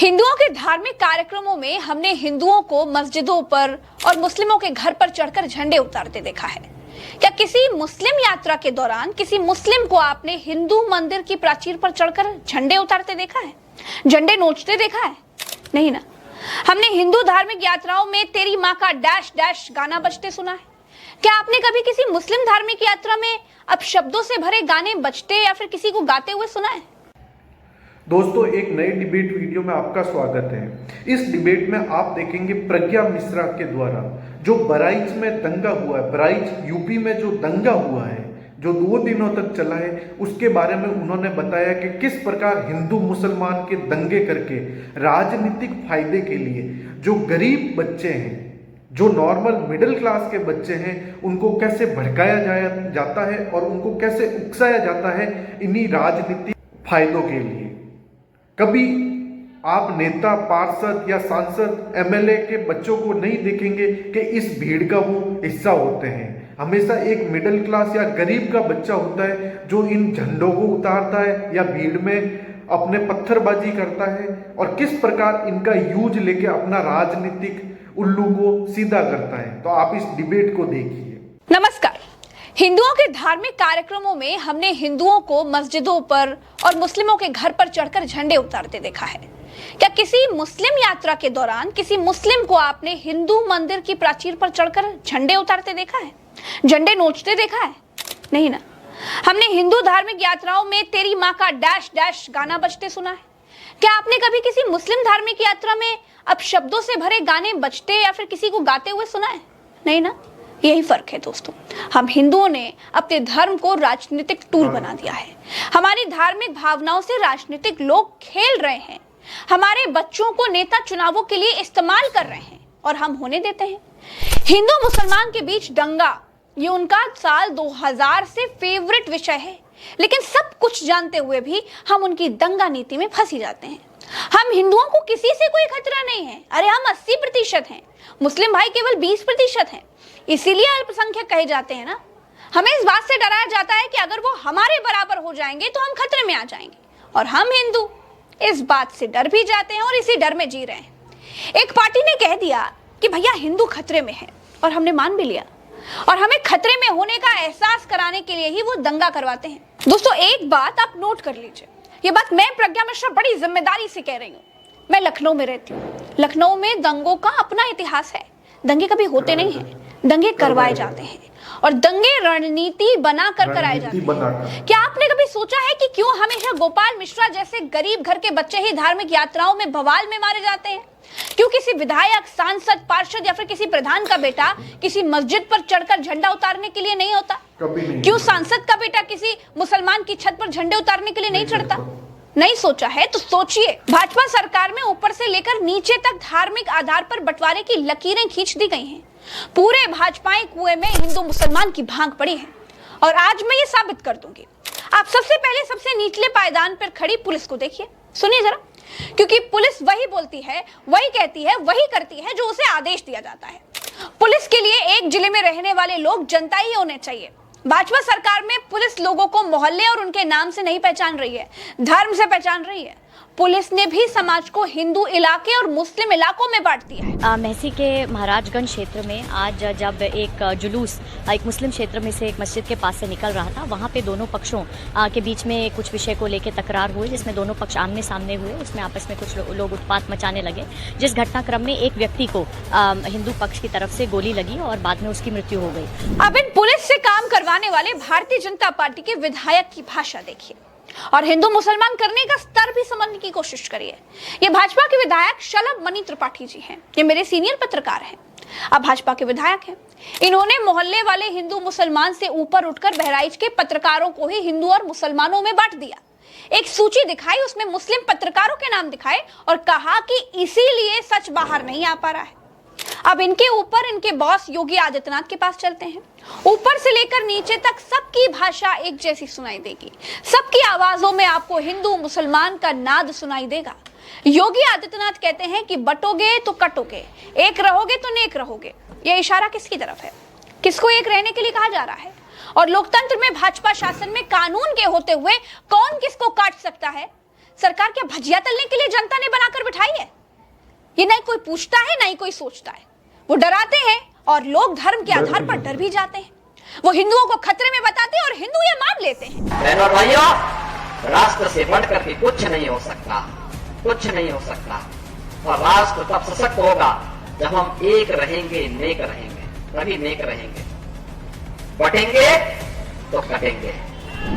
हिंदुओं के धार्मिक कार्यक्रमों में हमने हिंदुओं को मस्जिदों पर और मुस्लिमों के घर पर चढ़कर झंडे उतारते देखा है। क्या किसी मुस्लिम यात्रा के दौरान किसी मुस्लिम को आपने हिंदू मंदिर की प्राचीर पर चढ़कर झंडे उतारते देखा है, झंडे नोचते देखा है? नहीं ना। हमने हिंदू धार्मिक यात्राओं में तेरी माँ का डैश डैश गाना बजते सुना है। क्या आपने कभी किसी मुस्लिम धार्मिक यात्रा में अपशब्दों से भरे गाने बजते या फिर किसी को गाते हुए सुना है? दोस्तों, एक नए डिबेट वीडियो में आपका स्वागत है। इस डिबेट में आप देखेंगे प्रज्ञा मिश्रा के द्वारा जो बहराइच में दंगा हुआ है, बहराइच यूपी में जो दंगा हुआ है, जो 2 दिनों तक चला है, उसके बारे में उन्होंने बताया कि किस प्रकार हिंदू मुसलमान के दंगे करके राजनीतिक फायदे के लिए जो गरीब बच्चे हैं, जो नॉर्मल मिडिल क्लास के बच्चे हैं, उनको कैसे भड़काया जाता है और उनको कैसे उकसाया जाता है इन्हीं राजनीतिक फायदों के लिए। कभी आप नेता, पार्षद या सांसद, एमएलए के बच्चों को नहीं देखेंगे कि इस भीड़ का वो हिस्सा होते हैं। हमेशा एक मिडिल क्लास या गरीब का बच्चा होता है जो इन झंडों को उतारता है या भीड़ में अपने पत्थरबाजी करता है और किस प्रकार इनका यूज लेके अपना राजनीतिक उल्लू को सीधा करता है। तो आप इस डिबेट को देखिए। नमस्कार। हिंदुओं के धार्मिक कार्यक्रमों में हमने हिंदुओं को मस्जिदों पर और मुस्लिमों के घर पर चढ़कर झंडे उतारते देखा है। क्या किसी मुस्लिम यात्रा के दौरान किसी मुस्लिम को आपने हिंदू मंदिर की प्राचीर पर चढ़कर झंडे उतारते देखा है, झंडे नोचते देखा है? नहीं ना। हमने हिंदू धार्मिक यात्राओं में तेरी माँ का डैश डैश गाना बजते सुना है। क्या आपने कभी किसी मुस्लिम धार्मिक यात्रा में अपशब्दों से भरे गाने बजते या फिर किसी को गाते हुए सुना है? नहीं ना। यही फर्क है दोस्तों। हम हिंदुओं ने अपने धर्म को राजनीतिक टूल बना दिया है। हमारी धार्मिक भावनाओं से राजनीतिक लोग खेल रहे हैं। हमारे बच्चों को नेता चुनावों के लिए इस्तेमाल कर रहे हैं और हम होने देते हैं। हिंदू मुसलमान के बीच दंगा, ये उनका साल 2000 से फेवरेट विषय है, लेकिन सब कुछ जानते हुए भी हम उनकी दंगा नीति में फंसी जाते हैं। हम हिंदुओं को किसी से कोई खतरा नहीं है। अरे हम 80% हैं, मुस्लिम भाई केवल 20% हैं। इसीलिए अल्पसंख्यक कहे जाते हैं ना। हमें इस बात से डराया जाता है कि अगर वो हमारे बराबर हो जाएंगे तो हम खतरे में आ जाएंगे, और हम हिंदू इस बात से डर भी जाते हैं और इसी डर में जी रहे हैं। एक पार्टी ने कह दिया कि भैया हिंदू खतरे में है, और हमने मान भी लिया, और हमें खतरे में होने का एहसास कराने के लिए ही वो दंगा करवाते हैं। दोस्तों, एक बात आप नोट कर लीजिए। ये बात मैं प्रज्ञा मिश्रा बड़ी जिम्मेदारी से कह रही हूँ। मैं लखनऊ में रहती हूँ। लखनऊ में दंगों का अपना इतिहास है। दंगे कभी होते नहीं हैं, दंगे करवाए जाते हैं, और दंगे रणनीति बनाकर कराए जाते हैं। क्या आपने कभी सोचा है कि क्यों हमेशा गोपाल मिश्रा जैसे गरीब घर के बच्चे ही धार्मिक यात्राओं में बवाल में मारे जाते हैं? क्यों किसी विधायक, सांसद, पार्षद या फिर किसी प्रधान का बेटा किसी मस्जिद पर चढ़कर झंडा उतारने के लिए नहीं होता? क्यों सांसद का बेटा किसी मुसलमान की छत पर झंडे उतारने के लिए नहीं चढ़ता? नहीं सोचा है तो सोचिए। भाजपा सरकार में ऊपर से लेकर नीचे तक धार्मिक आधार पर बंटवारे की लकीरें खींच दी गई हैं। पूरे भाजपाई कुएं में हिंदू मुसलमान की भांग पड़ी है, और आज मैं ये साबित कर दूंगी। आप सबसे पहले सबसे निचले पायदान पर खड़ी पुलिस को देखिए, सुनिए जरा, क्योंकि पुलिस वही बोलती है, वही कहती है, वही करती है जो उसे आदेश दिया जाता है। पुलिस के लिए एक जिले में रहने वाले लोग जनता ही होने चाहिए। भाजपा सरकार में पुलिस लोगों को मोहल्ले और उनके नाम से नहीं पहचान रही है, धर्म से पहचान रही है। पुलिस ने भी समाज को हिंदू इलाके और मुस्लिम इलाकों में बांट दिया है। महसी के महाराजगंज क्षेत्र में आज जब एक जुलूस एक मुस्लिम क्षेत्र में से एक मस्जिद के पास से निकल रहा था, वहाँ पे दोनों पक्षों के बीच में कुछ विषय को लेकर तकरार हुई, जिसमें दोनों पक्ष आमने सामने हुए। उसमें आपस में कुछ लोग उत्पात मचाने लगे, जिस घटनाक्रम में एक व्यक्ति को हिंदू पक्ष की तरफ से गोली लगी और बाद में उसकी मृत्यु हो गई। अब इन पुलिस से काम करवाने वाले भारतीय जनता पार्टी के विधायक की भाषा देखिए, और हिंदू मुसलमान करने का स्तर भी समझने की कोशिश करिए। ये भाजपा के विधायक शलभ मणि त्रिपाठी जी हैं। ये मेरे सीनियर पत्रकार हैं, अब भाजपा के विधायक हैं। इन्होंने मोहल्ले वाले हिंदू मुसलमान से ऊपर उठकर बहराइच के पत्रकारों को ही हिंदू और मुसलमानों में बांट दिया। एक सूची दिखाई, उसमें मुस्लिम पत्रकारों के नाम दिखाए और कहा कि इसीलिए सच बाहर नहीं आ पा रहा है। अब इनके ऊपर इनके बॉस योगी आदित्यनाथ के पास चलते हैं। ऊपर से लेकर नीचे तक सबकी भाषा एक जैसी सुनाई देगी। सबकी आवाजों में आपको हिंदू मुसलमान का नाद सुनाई देगा। योगी आदित्यनाथ कहते हैं कि बटोगे तो कटोगे, एक रहोगे तो नेक रहोगे। यह इशारा किसकी तरफ है? किसको एक रहने के लिए कहा जा रहा है? और लोकतंत्र में, भाजपा शासन में कानून के होते हुए कौन किसको काट सकता है? सरकार क्या भजिया तलने के लिए जनता ने बनाकर बिठाई है? ये नहीं कोई पूछता है, नहीं कोई सोचता है। वो डराते हैं और लोग धर्म के आधार पर डर भी जाते हैं। वो हिंदुओं को खतरे में बताते हैं और हिंदू ये मान लेते हैं। बहनों और भाइयों, राष्ट्र से बढ़कर के कुछ नहीं हो सकता, कुछ नहीं हो सकता। और राष्ट्र तब सशक्त होगा जब हम एक रहेंगे, नेक रहेंगे, तभी नेक रहेंगे। बटेंगे तो कटेंगे।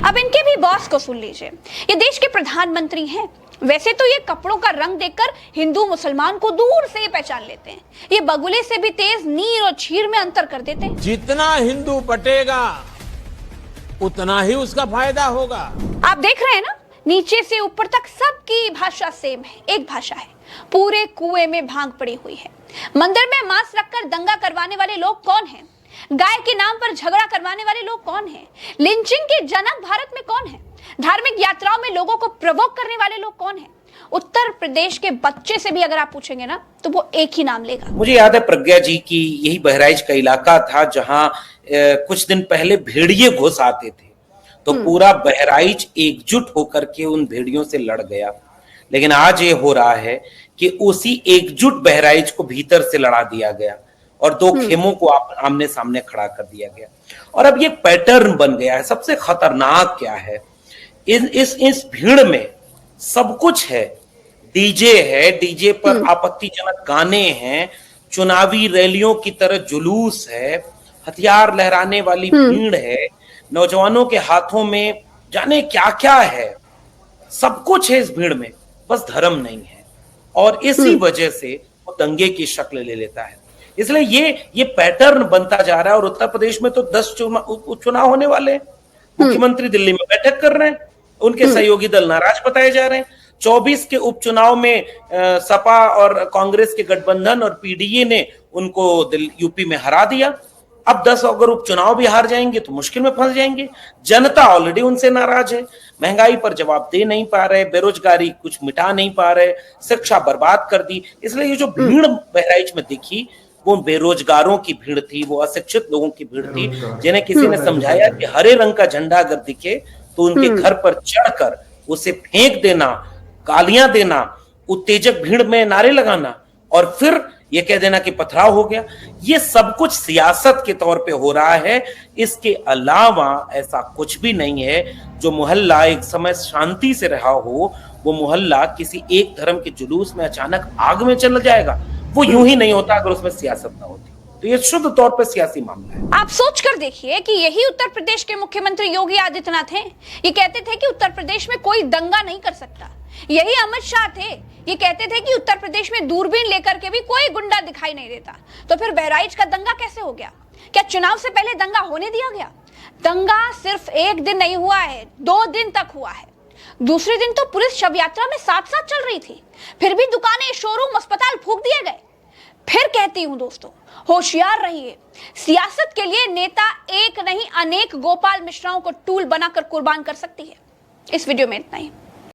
अब इनके भी बॉस को सुन लीजिए। ये देश के प्रधानमंत्री हैं। वैसे तो ये कपड़ों का रंग देखकर हिंदू मुसलमान को दूर से पहचान लेते हैं। ये बगुले से भी तेज नीर और छीर में अंतर कर देते हैं। जितना हिंदू बटेगा उतना ही उसका फायदा होगा। आप देख रहे हैं ना, नीचे से ऊपर तक सबकी भाषा सेम है, एक भाषा है। पूरे कुएं में भांग पड़ी हुई है। मंदिर में मांस रखकर दंगा करवाने वाले लोग कौन हैं? गाय के नाम पर झगड़ा करवाने वाले लोग कौन हैं? लिंचिंग के जनक भारत में कौन है? धार्मिक यात्राओं में लोगों को प्रवोक करने वाले लोग कौन हैं? उत्तर प्रदेश के बच्चे से भी अगर आप पूछेंगे ना तो वो एक ही नाम लेगा। मुझे याद है प्रज्ञा जी की यही बहराइच का इलाका था जहां कुछ दिन पहले भेड़िए घुस आते थे, तो पूरा बहराइच एकजुट होकर के उन भेड़ियों से लड़ गया। लेकिन आज ये हो रहा है कि उसी एकजुट बहराइच को भीतर से लड़ा दिया गया और दो खेमों को आमने सामने खड़ा कर दिया गया। और अब ये पैटर्न बन गया है। सबसे खतरनाक क्या है, इस भीड़ में सब कुछ है। डीजे है, डीजे पर आपत्तिजनक गाने हैं, चुनावी रैलियों की तरह जुलूस है, हथियार लहराने वाली भीड़ है, नौजवानों के हाथों में जाने क्या क्या है। सब कुछ है इस भीड़ में, बस धर्म नहीं है। और इसी वजह से वो दंगे की शक्ल ले लेता है। इसलिए ये पैटर्न बनता जा रहा है। और उत्तर प्रदेश में तो 10 चुनाव होने वाले हैं। मुख्यमंत्री दिल्ली में बैठक कर रहे हैं, उनके सहयोगी दल नाराज बताए जा रहे हैं। 24 के उपचुनाव में सपा और कांग्रेस के गठबंधन और पीडीए ने उनको यूपी में हरा दिया। अब 10 अगर उपचुनाव भी हार जाएंगे तो मुश्किल में फंस जाएंगे। जनता ऑलरेडी उनसे नाराज है, महंगाई पर जवाब दे नहीं पा रहे, बेरोजगारी कुछ मिटा नहीं पा रहे, शिक्षा बर्बाद कर दी। इसलिए ये जो भीड़ बहराइच में दिखी वो बेरोजगारों की भीड़ थी, वो अशिक्षित लोगों की भीड़ थी, जिन्हें किसी ने समझाया कि हरे रंग का झंडा अगर दिखे तो उनके घर पर चढ़कर उसे फेंक देना, गालियां देना, उत्तेजक भीड़ में नारे लगाना और फिर ये कह देना कि पथराव हो गया। ये सब कुछ सियासत के तौर पे हो रहा है। इसके अलावा ऐसा कुछ भी नहीं है। जो मोहल्ला एक समय शांति से रहा हो, वो मोहल्ला किसी एक धर्म के जुलूस में अचानक आग में चला जाएगा। वो यूं ही नहीं होता अगर उसमें सियासत ना होती। तो ये शुद्ध तौर पर सियासी मामला है। आप सोच कर देखिए कि यही उत्तर प्रदेश के मुख्यमंत्री योगी आदित्यनाथ हैं। ये कहते थे कि उत्तर प्रदेश में कोई दंगा नहीं कर सकता। यही अमित शाह थे, ये कहते थे कि उत्तर प्रदेश में दूरबीन लेकर के भी कोई गुंडा दिखाई नहीं देता। तो फिर बहराइच का दंगा कैसे हो गया? क्या चुनाव से पहले दंगा होने दिया गया? दंगा सिर्फ एक दिन नहीं हुआ है, 2 दिन तक हुआ है। दूसरे दिन तो पुलिस शव यात्रा में साथ साथ चल रही थी, फिर भी दुकानें, शोरूम, अस्पताल फूंक दिए गए। फिर कहती हूं दोस्तों, होशियार रहिए। सियासत के लिए नेता एक नहीं अनेक गोपाल मिश्राओं को टूल बनाकर कुर्बान कर सकती है। इस वीडियो में इतना ही।